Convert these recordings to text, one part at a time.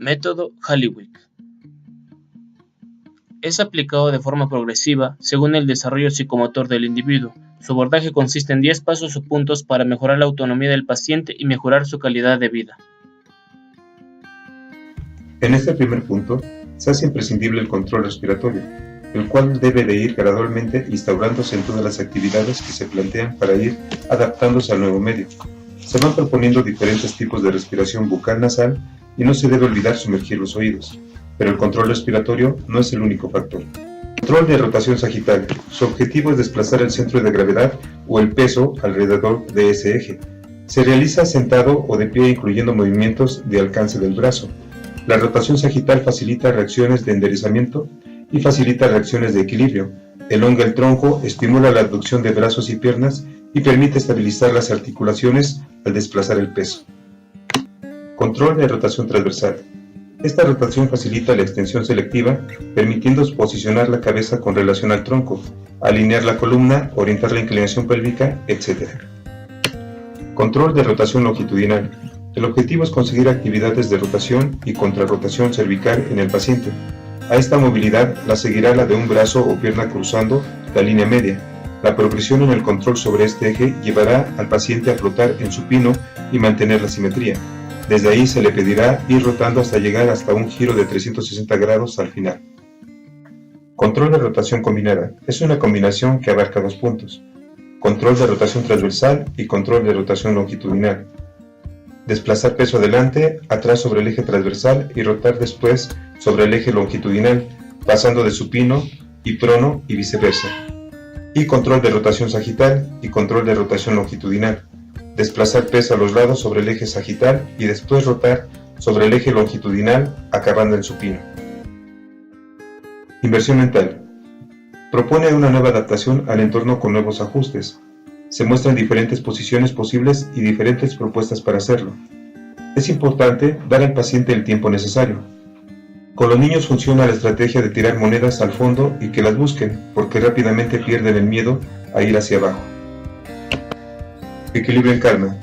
Método Halliwell. Es aplicado de forma progresiva según el desarrollo psicomotor del individuo. Su abordaje consiste en 10 pasos o puntos para mejorar la autonomía del paciente y mejorar su calidad de vida. En este primer punto, se hace imprescindible el control respiratorio, el cual debe de ir gradualmente instaurándose en todas las actividades que se plantean para ir adaptándose al nuevo medio. Se van proponiendo diferentes tipos de respiración bucal-nasal y no se debe olvidar sumergir los oídos, pero el control respiratorio no es el único factor. Control de rotación sagital. Su objetivo es desplazar el centro de gravedad o el peso alrededor de ese eje. Se realiza sentado o de pie incluyendo movimientos de alcance del brazo. La rotación sagital facilita reacciones de enderezamiento y facilita reacciones de equilibrio. Elonga el tronco, estimula la abducción de brazos y piernas y permite estabilizar las articulaciones al desplazar el peso. Control de rotación transversal. Esta rotación facilita la extensión selectiva, permitiendo posicionar la cabeza con relación al tronco, alinear la columna, orientar la inclinación pélvica, etc. Control de rotación longitudinal. El objetivo es conseguir actividades de rotación y contrarrotación cervical en el paciente. A esta movilidad la seguirá la de un brazo o pierna cruzando la línea media. La progresión en el control sobre este eje llevará al paciente a flotar en supino y mantener la simetría. Desde ahí se le pedirá ir rotando hasta llegar hasta un giro de 360 grados al final. Control de rotación combinada. Es una combinación que abarca dos puntos: control de rotación transversal y control de rotación longitudinal. Desplazar peso adelante, atrás sobre el eje transversal y rotar después sobre el eje longitudinal, pasando de supino y prono y viceversa. Y control de rotación sagital y control de rotación longitudinal. Desplazar peso a los lados sobre el eje sagital y después rotar sobre el eje longitudinal, acabando en supino. Inversión mental. Propone una nueva adaptación al entorno con nuevos ajustes. Se muestran diferentes posiciones posibles y diferentes propuestas para hacerlo. Es importante dar al paciente el tiempo necesario. Con los niños funciona la estrategia de tirar monedas al fondo y que las busquen, porque rápidamente pierden el miedo a ir hacia abajo. Equilibrio en calma.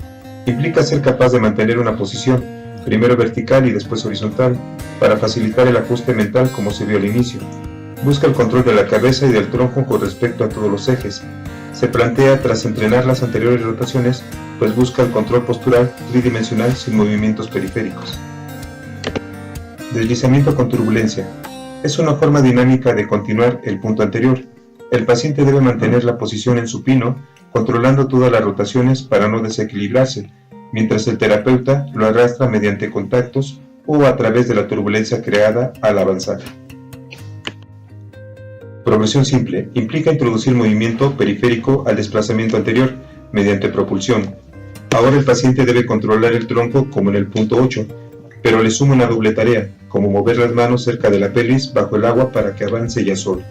Implica ser capaz de mantener una posición, primero vertical y después horizontal, para facilitar el ajuste mental como se vio al inicio. Busca el control de la cabeza y del tronco con respecto a todos los ejes. Se plantea tras entrenar las anteriores rotaciones, pues busca el control postural tridimensional sin movimientos periféricos. Deslizamiento con turbulencia. Es una forma dinámica de continuar el punto anterior. El paciente debe mantener la posición en supino, controlando todas las rotaciones para no desequilibrarse, mientras el terapeuta lo arrastra mediante contactos o a través de la turbulencia creada al avanzar. Progresión simple. Implica introducir movimiento periférico al desplazamiento anterior mediante propulsión. Ahora el paciente debe controlar el tronco como en el punto 8, pero le suma una doble tarea, como mover las manos cerca de la pelvis bajo el agua para que avance ya solo.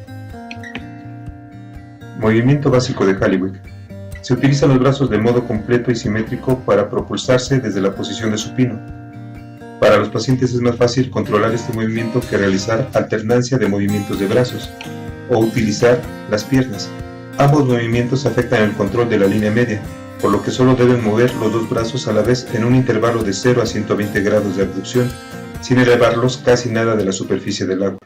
Movimiento básico de Halliwell. Se utilizan los brazos de modo completo y simétrico para propulsarse desde la posición de supino. Para los pacientes es más fácil controlar este movimiento que realizar alternancia de movimientos de brazos o utilizar las piernas. Ambos movimientos afectan el control de la línea media, por lo que solo deben mover los dos brazos a la vez en un intervalo de 0 a 120 grados de abducción, sin elevarlos casi nada de la superficie del agua.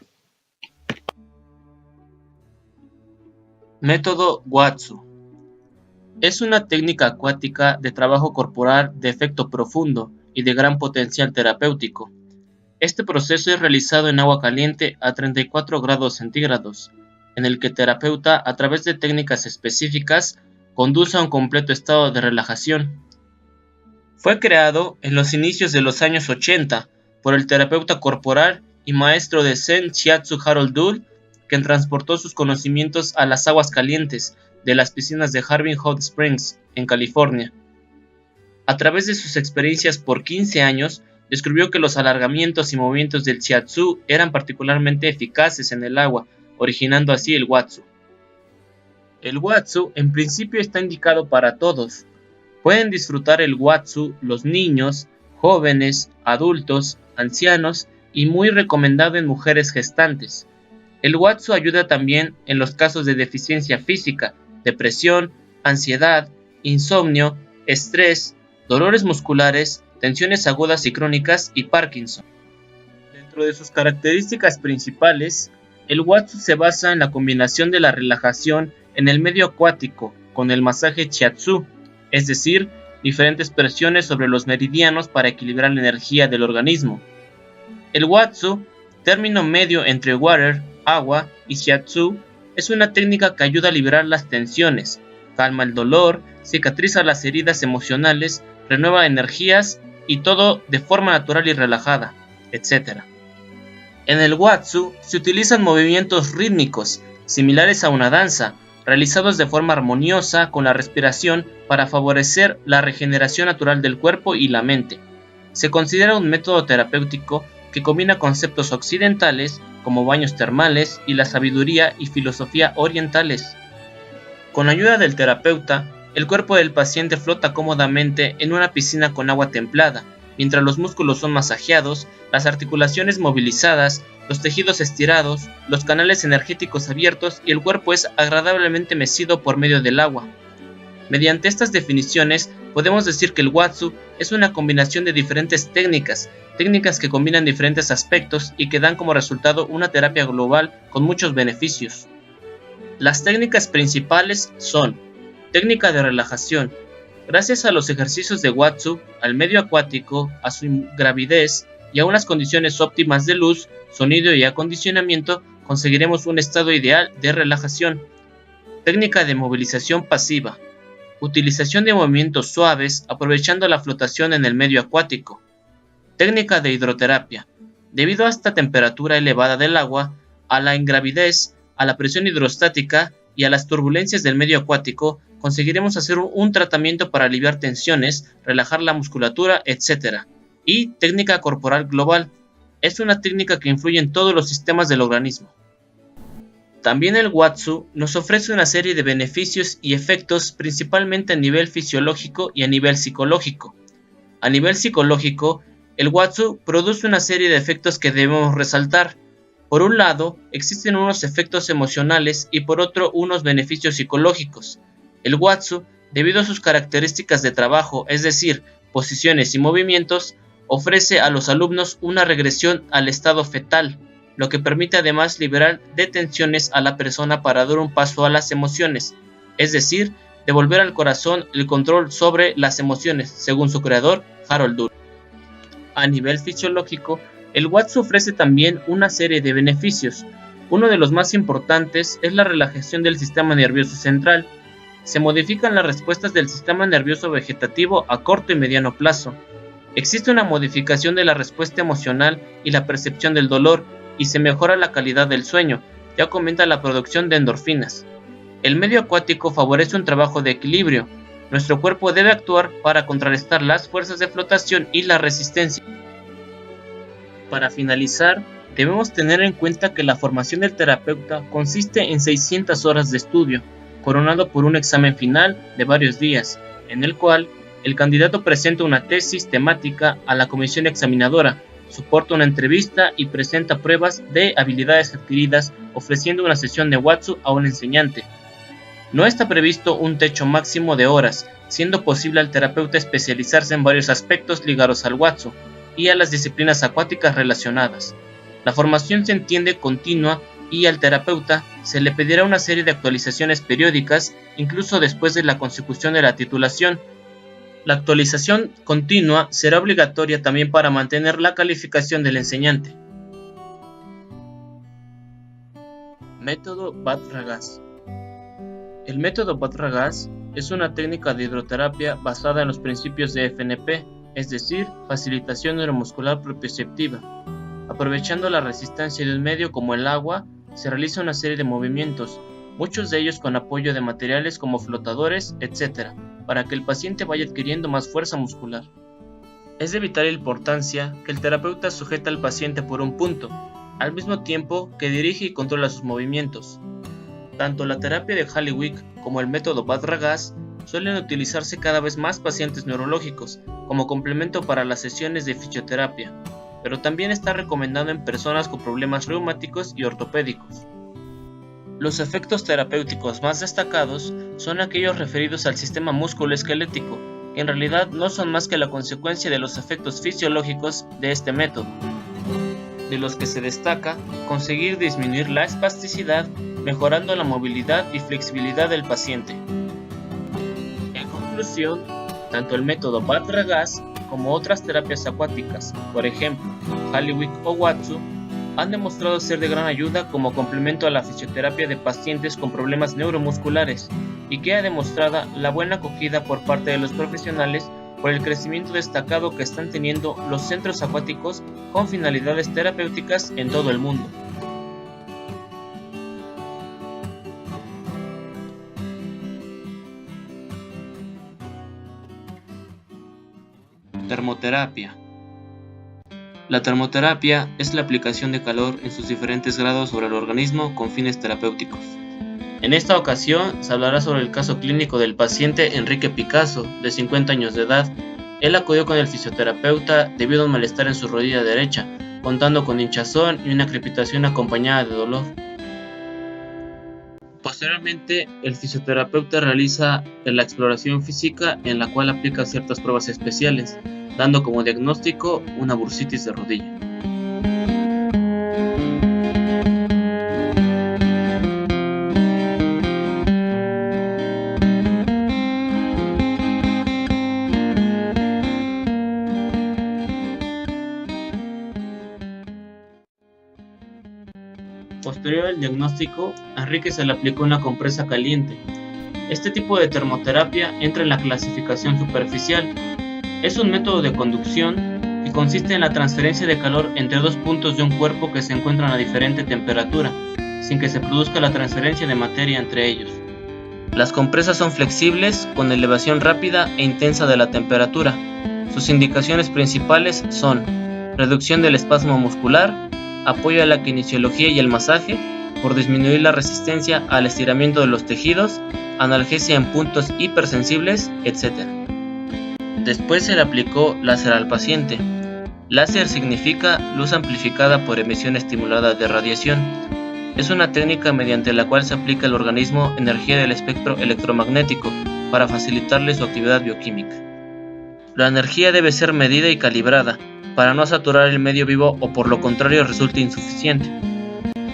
Método Watsu. Es una técnica acuática de trabajo corporal de efecto profundo y de gran potencial terapéutico. Este proceso es realizado en agua caliente a 34 grados centígrados, en el que el terapeuta, a través de técnicas específicas, conduce a un completo estado de relajación. Fue creado en los inicios de los años 80 por el terapeuta corporal y maestro de Zen Shiatsu Harold Dull, quien transportó sus conocimientos a las aguas calientes de las piscinas de Harbin Hot Springs, en California. A través de sus experiencias por 15 años, descubrió que los alargamientos y movimientos del Shiatsu eran particularmente eficaces en el agua, originando así el Watsu. El Watsu en principio está indicado para todos. Pueden disfrutar el Watsu los niños, jóvenes, adultos, ancianos y muy recomendado en mujeres gestantes. El Watsu ayuda también en los casos de deficiencia física, depresión, ansiedad, insomnio, estrés, dolores musculares, tensiones agudas y crónicas y Parkinson. Dentro de sus características principales, el Watsu se basa en la combinación de la relajación en el medio acuático con el masaje Shiatsu, es decir, diferentes presiones sobre los meridianos para equilibrar la energía del organismo. El Watsu, término medio entre water, agua, y Shiatsu, es una técnica que ayuda a liberar las tensiones, calma el dolor, cicatriza las heridas emocionales, renueva energías y todo de forma natural y relajada, etc. En el Watsu se utilizan movimientos rítmicos, similares a una danza, realizados de forma armoniosa con la respiración para favorecer la regeneración natural del cuerpo y la mente. Se considera un método terapéutico que combina conceptos occidentales como baños termales y la sabiduría y filosofía orientales. Con la ayuda del terapeuta, el cuerpo del paciente flota cómodamente en una piscina con agua templada, mientras los músculos son masajeados, las articulaciones movilizadas, los tejidos estirados, los canales energéticos abiertos y el cuerpo es agradablemente mecido por medio del agua. Mediante estas definiciones, podemos decir que el Watsu es una combinación de diferentes técnicas que combinan diferentes aspectos y que dan como resultado una terapia global con muchos beneficios. Las técnicas principales son: técnica de relajación. Gracias a los ejercicios de Watsu, al medio acuático, a su ingravidez y a unas condiciones óptimas de luz, sonido y acondicionamiento, conseguiremos un estado ideal de relajación. Técnica de movilización pasiva. Utilización de movimientos suaves aprovechando la flotación en el medio acuático. Técnica de hidroterapia. Debido a esta temperatura elevada del agua, a la ingravidez, a la presión hidrostática y a las turbulencias del medio acuático, conseguiremos hacer un tratamiento para aliviar tensiones, relajar la musculatura, etc. Y técnica corporal global. Es una técnica que influye en todos los sistemas del organismo. También el Watsu nos ofrece una serie de beneficios y efectos principalmente a nivel fisiológico y a nivel psicológico. A nivel psicológico, el Watsu produce una serie de efectos que debemos resaltar. Por un lado, existen unos efectos emocionales y por otro unos beneficios psicológicos. El Watsu, debido a sus características de trabajo, es decir, posiciones y movimientos, ofrece a los alumnos una regresión al estado fetal, lo que permite además liberar de tensiones a la persona para dar un paso a las emociones, es decir, devolver al corazón el control sobre las emociones, según su creador, Harold Urich. A nivel fisiológico, el Watsu ofrece también una serie de beneficios. Uno de los más importantes es la relajación del sistema nervioso central. Se modifican las respuestas del sistema nervioso vegetativo a corto y mediano plazo. Existe una modificación de la respuesta emocional y la percepción del dolor, y se mejora la calidad del sueño, ya que aumenta la producción de endorfinas. El medio acuático favorece un trabajo de equilibrio. Nuestro cuerpo debe actuar para contrarrestar las fuerzas de flotación y la resistencia. Para finalizar, debemos tener en cuenta que la formación del terapeuta consiste en 600 horas de estudio, coronado por un examen final de varios días, en el cual el candidato presenta una tesis temática a la comisión examinadora, soporta una entrevista y presenta pruebas de habilidades adquiridas ofreciendo una sesión de Watsu a un enseñante. No está previsto un techo máximo de horas, siendo posible al terapeuta especializarse en varios aspectos ligados al Watsu y a las disciplinas acuáticas relacionadas. La formación se entiende continua y al terapeuta se le pedirá una serie de actualizaciones periódicas, incluso después de la consecución de la titulación. La actualización continua será obligatoria también para mantener la calificación del enseñante. Método Bhat-Ragaz. El método Bhat-Ragaz es una técnica de hidroterapia basada en los principios de FNP, es decir, facilitación neuromuscular propioceptiva. Aprovechando la resistencia de un medio como el agua, se realiza una serie de movimientos, muchos de ellos con apoyo de materiales como flotadores, etc., para que el paciente vaya adquiriendo más fuerza muscular. Es de vital importancia que el terapeuta sujeta al paciente por un punto, al mismo tiempo que dirige y controla sus movimientos. Tanto la terapia de Halliwick como el método Bhat-Ragaz suelen utilizarse cada vez más pacientes neurológicos como complemento para las sesiones de fisioterapia, pero también está recomendado en personas con problemas reumáticos y ortopédicos. Los efectos terapéuticos más destacados son aquellos referidos al sistema musculoesquelético, que en realidad no son más que la consecuencia de los efectos fisiológicos de este método. de los que se destaca conseguir disminuir la espasticidad, mejorando la movilidad y flexibilidad del paciente. En conclusión, tanto el método Bhadragas como otras terapias acuáticas, por ejemplo, Halliwick o Watsu, han demostrado ser de gran ayuda como complemento a la fisioterapia de pacientes con problemas neuromusculares y que ha demostrado la buena acogida por parte de los profesionales por el crecimiento destacado que están teniendo los centros acuáticos con finalidades terapéuticas en todo el mundo. Termoterapia. La termoterapia es la aplicación de calor en sus diferentes grados sobre el organismo con fines terapéuticos. En esta ocasión se hablará sobre el caso clínico del paciente Enrique Picasso, de 50 años de edad. Él acudió con el fisioterapeuta debido a un malestar en su rodilla derecha, contando con hinchazón y una crepitación acompañada de dolor. Posteriormente, el fisioterapeuta realiza la exploración física en la cual aplica ciertas pruebas especiales, dando como diagnóstico una bursitis de rodilla. Posterior al diagnóstico, a Enrique se le aplicó una compresa caliente. Este tipo de termoterapia entra en la clasificación superficial. Es un método de conducción que consiste en la transferencia de calor entre dos puntos de un cuerpo que se encuentran a diferente temperatura, sin que se produzca la transferencia de materia entre ellos. Las compresas son flexibles, con elevación rápida e intensa de la temperatura. Sus indicaciones principales son reducción del espasmo muscular, apoyo a la kinesiología y el masaje, por disminuir la resistencia al estiramiento de los tejidos, analgesia en puntos hipersensibles, etc. Después se le aplicó láser al paciente. Láser significa luz amplificada por emisión estimulada de radiación. Es una técnica mediante la cual se aplica al organismo energía del espectro electromagnético para facilitarle su actividad bioquímica. La energía debe ser medida y calibrada para no saturar el medio vivo o por lo contrario resulte insuficiente.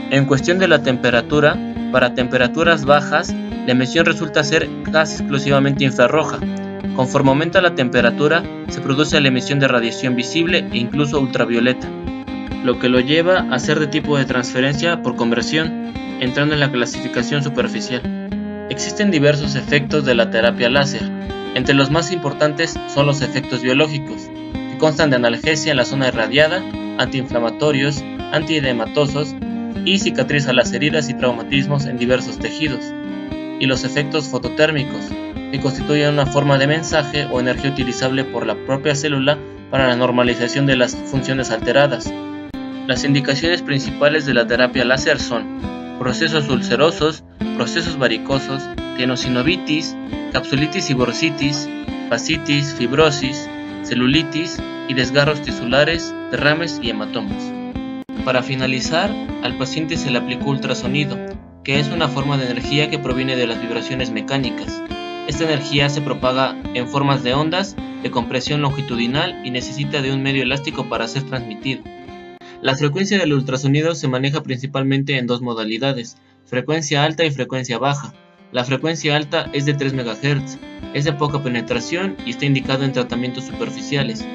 En cuestión de la temperatura, para temperaturas bajas, la emisión resulta ser casi exclusivamente infrarroja. Conforme aumenta la temperatura, se produce la emisión de radiación visible e incluso ultravioleta, lo que lo lleva a ser de tipo de transferencia por conversión, entrando en la clasificación superficial. Existen diversos efectos de la terapia láser. Entre los más importantes son los efectos biológicos, que constan de analgesia en la zona irradiada, antiinflamatorios, antiedematosos y cicatriza las heridas y traumatismos en diversos tejidos, y los efectos fototérmicos, que constituyen una forma de mensaje o energía utilizable por la propia célula para la normalización de las funciones alteradas. Las indicaciones principales de la terapia láser son procesos ulcerosos, procesos varicosos, tenosinovitis, capsulitis y bursitis, fascitis, fibrosis, celulitis y desgarros tisulares, derrames y hematomas. Para finalizar, al paciente se le aplicó ultrasonido, que es una forma de energía que proviene de las vibraciones mecánicas. Esta energía se propaga en formas de ondas de compresión longitudinal y necesita de un medio elástico para ser transmitido. La frecuencia del ultrasonido se maneja principalmente en dos modalidades, frecuencia alta y frecuencia baja. La frecuencia alta es de 3 MHz, es de poca penetración y está indicado en tratamientos superficiales,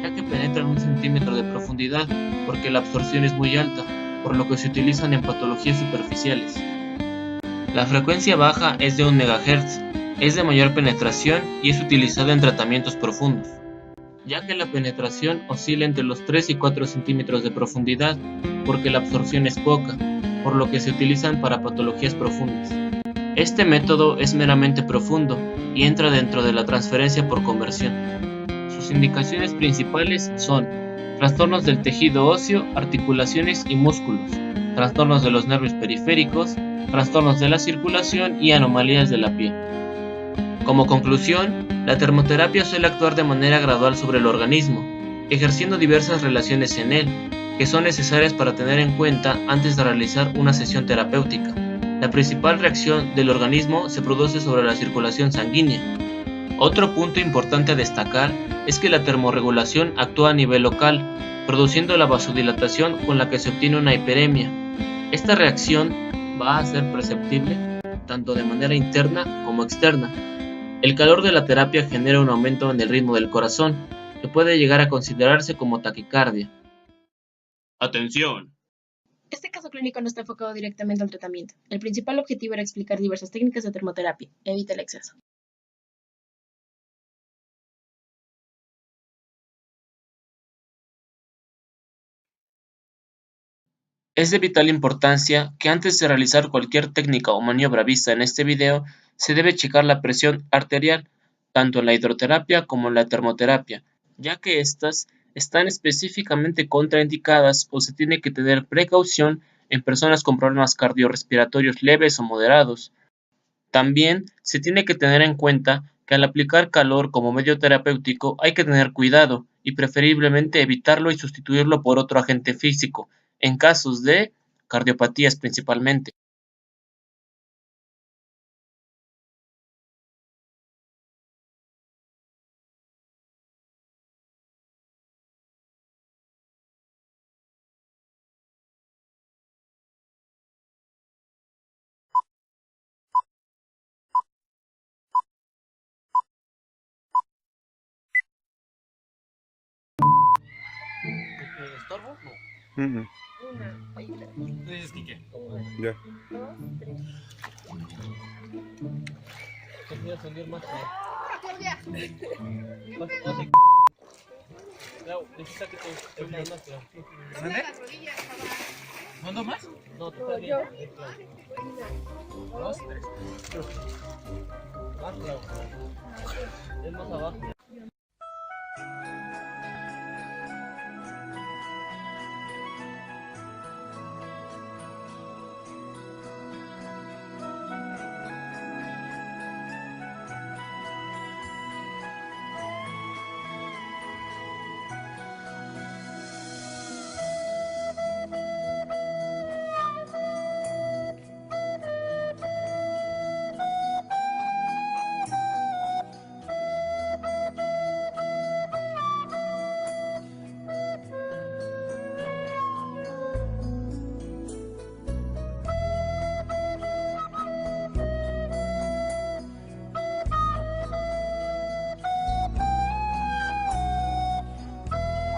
ya que penetran 1 centímetro de profundidad porque la absorción es muy alta, por lo que se utilizan en patologías superficiales. La frecuencia baja es de 1 MHz, es de mayor penetración y es utilizada en tratamientos profundos, ya que la penetración oscila entre los 3 y 4 centímetros de profundidad porque la absorción es poca, por lo que se utilizan para patologías profundas. Este método es meramente profundo y entra dentro de la transferencia por conversión. Sus indicaciones principales son trastornos del tejido óseo, articulaciones y músculos, trastornos de los nervios periféricos, trastornos de la circulación y anomalías de la piel. Como conclusión, la termoterapia suele actuar de manera gradual sobre el organismo, ejerciendo diversas relaciones en él, que son necesarias para tener en cuenta antes de realizar una sesión terapéutica. La principal reacción del organismo se produce sobre la circulación sanguínea. Otro punto importante a destacar es que la termorregulación actúa a nivel local, produciendo la vasodilatación con la que se obtiene una hiperemia. Esta reacción va a ser perceptible tanto de manera interna como externa. El calor de la terapia genera un aumento en el ritmo del corazón, que puede llegar a considerarse como taquicardia. ¡Atención! Este caso clínico no está enfocado directamente al tratamiento. El principal objetivo era explicar diversas técnicas de termoterapia. Evita el exceso. Es de vital importancia que antes de realizar cualquier técnica o maniobra vista en este video, se debe checar la presión arterial, tanto en la hidroterapia como en la termoterapia, ya que estas están específicamente contraindicadas o se tiene que tener precaución en personas con problemas cardiorrespiratorios leves o moderados. También se tiene que tener en cuenta que al aplicar calor como medio terapéutico hay que tener cuidado y preferiblemente evitarlo y sustituirlo por otro agente físico, en casos de cardiopatías principalmente. ¿Estorbo? No. ¿Tú dices que qué? Ya. 2, 3. Voy a salir más. Necesita que te más, pero. ¿Dónde? ¿Cuándo más? No, tú estás bien. 2, 3. Más, Clau. Es más abajo.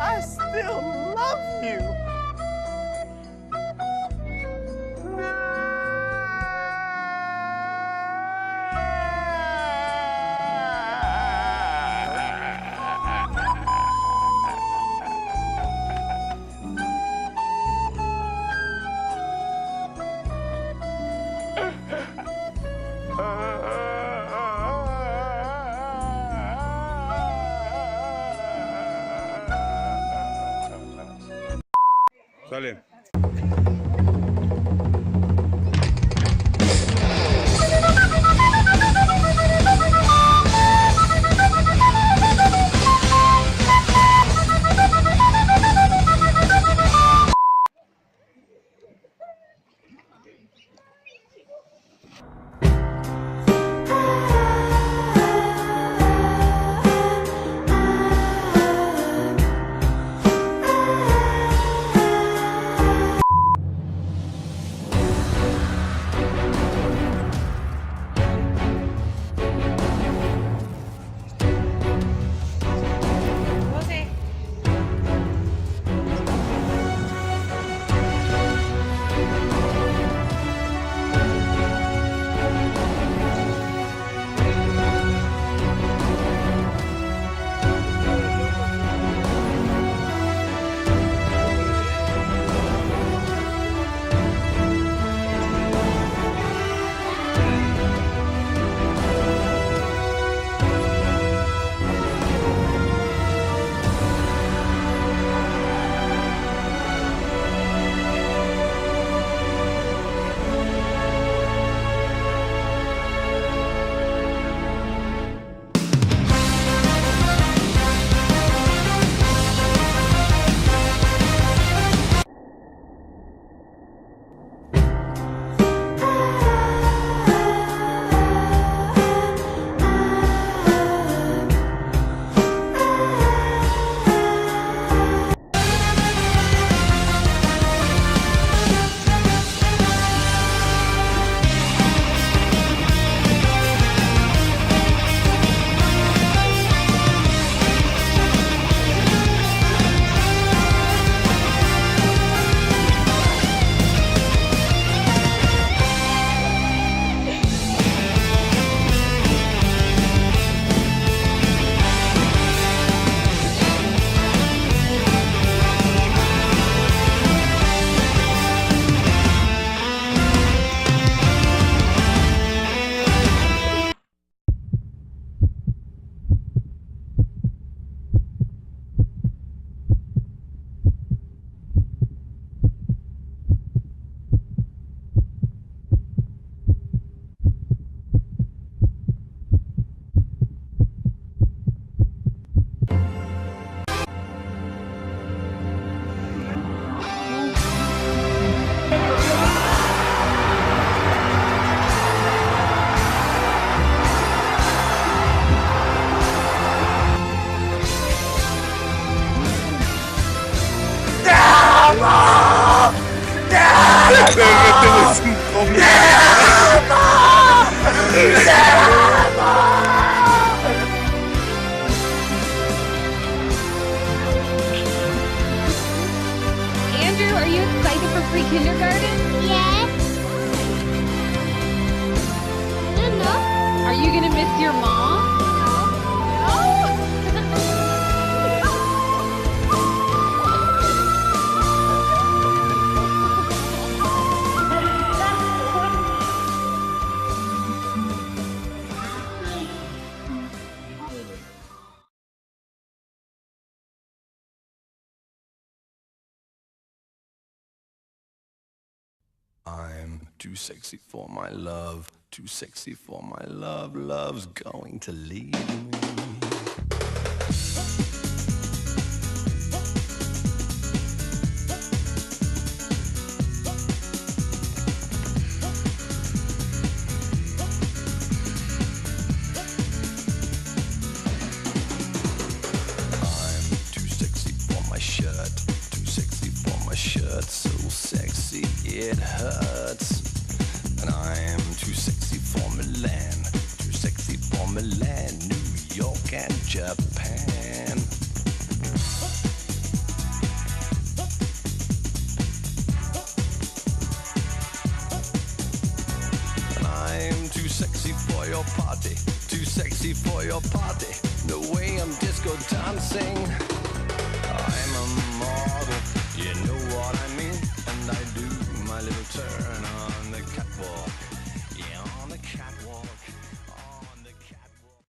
I still love you. Sale. Déjate de cinco. Andrew, are you excited for pre-kindergarten? Yes. I don't know. Are you gonna miss your mom? I'm too sexy for my love, too sexy for my love, love's going to leave me. I'm too sexy for my shirt, too sexy for my shirt, so sexy it hurts. And I'm too sexy for Milan, too sexy for Milan, New York and Japan. And I'm too sexy for your party, too sexy for your party. No way I'm disco dancing. I'm a